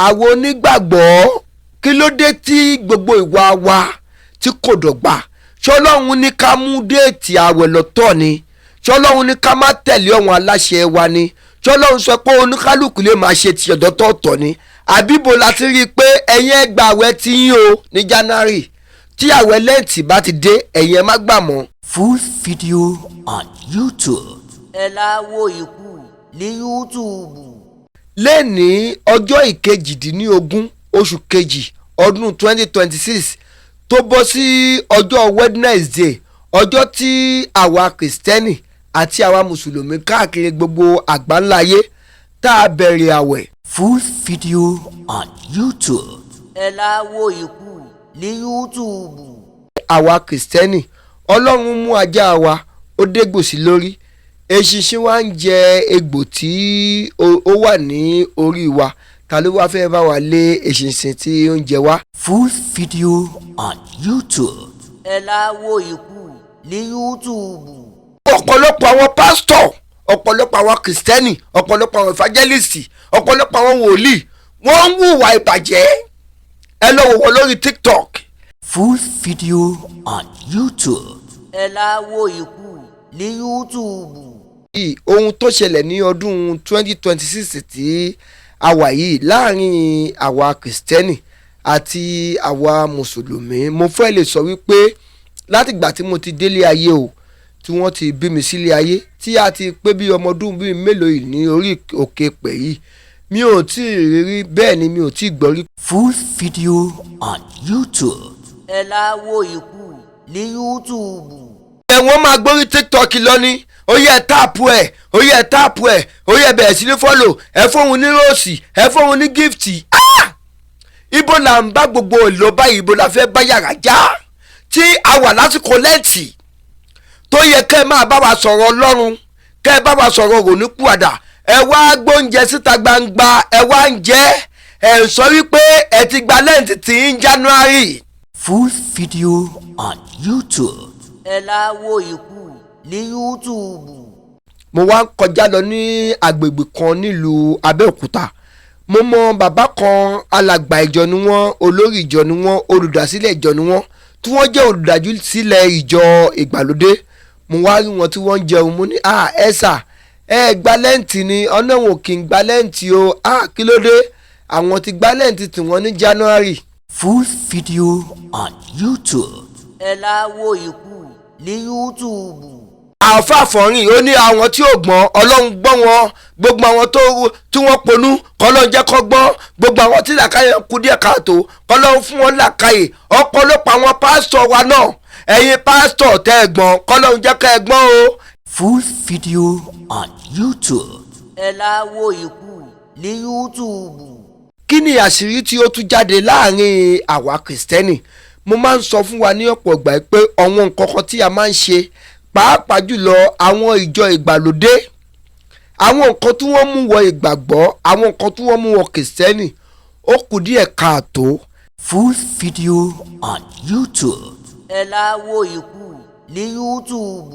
àwọn onígbàgbọ́ kí ló dé tí gbogbo ìwà wa tí kò dọ́gba? ṣọlọ́run ní ká mú déètì àwẹ̀ lọ́tọ̀ ni? ṣọlọ́run ní ká má tẹ̀lé àwọn aláṣẹ wa ni? ṣọlọ́run sọ pé oníkálùkù lè máa ṣe ti ọ̀dọ́tọ̀ọ̀tọ̀ ni? àbíbo la ti rí i pé ẹ̀yin ẹ gba àwẹ̀ tí yín o ní January, tí àwẹ̀ lẹ́ǹtì bá ti dé ẹ̀yin ẹ má gbà mọ́. Full video on YouTube. ẹ láwo ikú ní YouTube. lẹ́ni ọjọ́ ìkejìdínlógún oṣù kejì ọdún 2026 tó bọ́ sí ọjọ́ Wednesday, ọjọ́ tí àwa kìrìsìtẹ́nì àti àwa mùsùlùmí káàkiri gbogbo àgbáńláyé tá a bẹ̀rẹ̀ àwẹ̀. Full video on YouTube. ẹ láwo ikú ní YouTube. àwa kìrìsìtẹ́nì Ọlọ́run mú ajá wa ó dégbò sí lórí, eṣinṣin wa ń jẹ egbò tí ó wà ní orí wa. Ta ló wá fẹ́ bá wa lé eṣinṣin tí ó ń jẹ wá? Full video on YouTube. ẹ láwo ikú ní YouTube. ọ̀pọ̀lọpọ̀ àwọn pásítọ̀, ọ̀pọ̀lọpọ̀ àwọn kìrìsìtẹ́nì, ọ̀pọ̀lọpọ̀ àwọn evangelist, ọ̀pọ̀lọpọ̀ àwọn wòlíì wọ́n ń hùwà ìbàjẹ́. ẹ lọ wò wọ́n lórí TikTok. Full video on YouTube. ẹ láwo ikú ní YouTube. ohun tó ṣẹlẹ̀ ní ọdún 2026 tí a wà yìí láàrin àwa kìrìsìtẹ́nì àti àwa mùsùlùmí, mo fẹ́ lè sọ wípé látìgbà tí mo ti délé ayé o, tí wọ́n ti bí mi sílé ayé, tí a ti pé bí ọmọdún bíi mélòó yìí ní orí òkè pẹ̀ yìí, mi ò tí ì rí bẹ́ẹ̀ ni mi ò tí ì gbọ́ rí. Full video on YouTube. ẹ láwo ikú ní YouTube. wọ́n máa gbórí TikTok lọ ní ó yẹ táàpù ẹ̀, ó yẹ táàpù ẹ̀, ó yẹ bẹ̀rẹ̀ sí ní fọ́lò, ẹ fóun ní róòsì, ẹ fóun ní gíftì. Ibo là ń bá gbogbo ìlọ báyìí, ibo la fẹ́ bá yàrá já tí a wà lásìkò lẹ́ǹtì tó yẹ kẹ́ ẹ máa bá wa sọ̀rọ̀ Ọlọ́run, kẹ́ ẹ bá wa sọ̀rọ̀ rònípìwàdà. ẹ wá gbóúnjẹ síta gbangba, ẹ wá ń jẹ, ẹ ń sọ wípé ẹ ti gba lẹ́ǹtì tí ń January. Full video on YouTube. ẹ láwo ikú ní YouTube. mo wá ń kọjá lọ ní agbègbè kan nílùú Abẹ́òkúta. mo mọ bàbá kan, alàgbà ìjọ ni wọ́n, olórí ìjọ ni wọ́n, olùdásílẹ̀ ìjọ ni wọ́n, tí wọ́n jẹ́ olùdásílẹ̀ ìjọ ìgbàlódé. mo wá rí wọn tí wọ́n ń jẹun, mo ní ẹ sà, ẹ gba lẹ́ǹtì ni? ọ̀nà wọn kì í gba lẹ́ǹtì o. kí ló dé? àwọn ti gba lẹ́ǹtì tí wọ́n ní January. Full video on YouTube. ẹ láwo ikú ní YouTube. àfàfọ̀rìn ó ní àwọn tí ò gbọ́n Ọlọ́run gbọ́n wọn, gbogbo àwọn tí wọ́n ponú kọ́lọ́run jẹ́ kó gbọ́n, gbogbo àwọn tí làkàyè kù díẹ̀ káàtó kọ́lọ́run fún wọn làkàyè. ọ̀pọ̀lọpọ̀ àwọn pásítọ̀ wa náà, ẹ̀yin pásítọ̀ tẹ́ ẹ gbọ́n, kọ́lọ́run jẹ́ ká ẹ gbọ́n o. Full video on YouTube. ẹ láwo ikú ní YouTube. kí ni àṣírí tí ó tún jáde láàrin àwa kìrìsìtẹ́nì? mo máa ń sọ fún wa ní ọ̀pọ̀ ìgbà pé àwọn nǹkan kan tí a máa ń ṣe, pàápàá jùlọ àwọn ìjọ ìgbàlódé, àwọn nǹkan tí wọ́n mú wọ ìgbàgbọ́, àwọn nǹkan tí wọ́n mú wọ kìrìsìtẹ́nì, ó kù díẹ̀ káàtó. Full video on YouTube. ẹ láwo ikú ní YouTube.